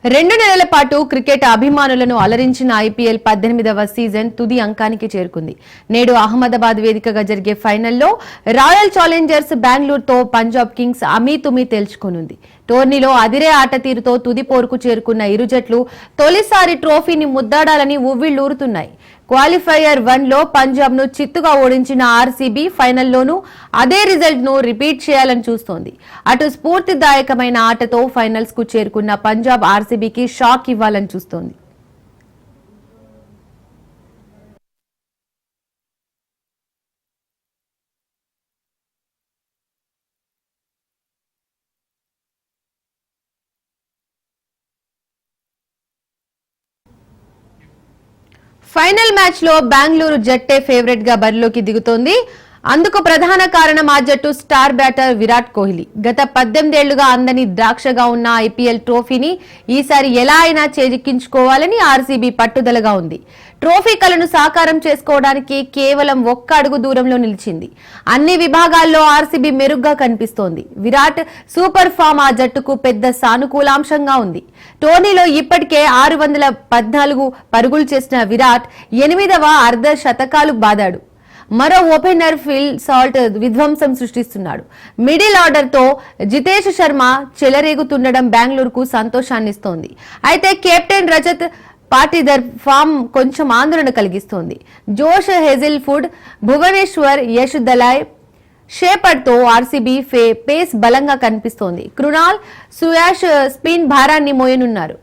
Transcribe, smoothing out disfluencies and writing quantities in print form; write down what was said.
2 నెలల పాటు క్రికెట్ అభిమానులను అలరించిన ఐపీఎల్ 18వ సీజన్ తుది అంకానికి చేరుకుంది. నేడు అహ్మదాబాద్ వేదికగా జరిగే ఫైనల్లో రాయల్ ఛాలెంజర్స్ బెంగళూరుతో పంజాబ్ కింగ్స్ అమీతుమీ తేల్చుకోనుంది. టోర్నీలో అదిరే ఆట తీరుతో తుది పోరుకు చేరుకున్న ఇరు జట్లు తొలిసారి ట్రోఫీని ముద్దాడాలని ఉవ్విళ్లూరుతున్నాయి. క్వాలిఫైయర్ 1లో పంజాబ్ ను చిత్తుగా ఓడించిన ఆర్సీబీ ఫైనల్లోనూ అదే రిజల్ట్ ను రిపీట్ చేయాలని చూస్తోంది. అటు స్ఫూర్తిదాయకమైన ఆటతో ఫైనల్స్ కు చేరుకున్న పంజాబ్ ఆర్సీబీకి షాక్ ఇవ్వాలని చూస్తోంది. ఫైనల్ మ్యాచ్ లో బెంగళూరు జట్టే ఫేవరెట్ గా బరిలోకి దిగుతోంది. అందుకు ప్రధాన కారణం ఆ జట్టు స్టార్ బ్యాటర్ విరాట్ కోహ్లీ. గత 18 ఏళ్లుగా అందని ద్రాక్షగా ఉన్న ఐపీఎల్ ట్రోఫీని ఈసారి ఎలా అయినా చేజిక్కించుకోవాలని ఆర్సీబీ పట్టుదలగా ఉంది. ట్రోఫీ కలను సాకారం చేసుకోవడానికి కేవలం 1 అడుగు దూరంలో నిలిచింది. అన్ని విభాగాల్లో ఆర్సీబీ మెరుగ్గా కనిపిస్తోంది. విరాట్ సూపర్ ఫామ్ ఆ జట్టుకు పెద్ద సానుకూలాంశంగా ఉంది. టోర్నీలో ఇప్పటికే 614 పరుగులు చేసిన విరాట్ 8వ అర్ధ శతకాలు బాదాడు. మరో ఓపెనర్ ఫిల్ సాల్ట్ విధ్వంసం సృష్టిస్తున్నాడు. మిడిల్ ఆర్డర్ తో జితేష్ శర్మ చెలరేగుతుండడం బెంగళూరుకు సంతోషాన్నిస్తోంది. అయితే కెప్టెన్ రజత్ పాటిదర్ ఫామ్ కొంచెం ఆందోళన కలిగిస్తోంది. జోష్ హెజిల్వుడ్, భువనేశ్వర్, యష్ దలాయ్, షేపర్డ్ తో ఆర్సీబీ పేస్ బలంగా కనిపిస్తోంది. కృణాల్, సుయాష్ స్పిన్ భారాన్ని మోయనున్నారు.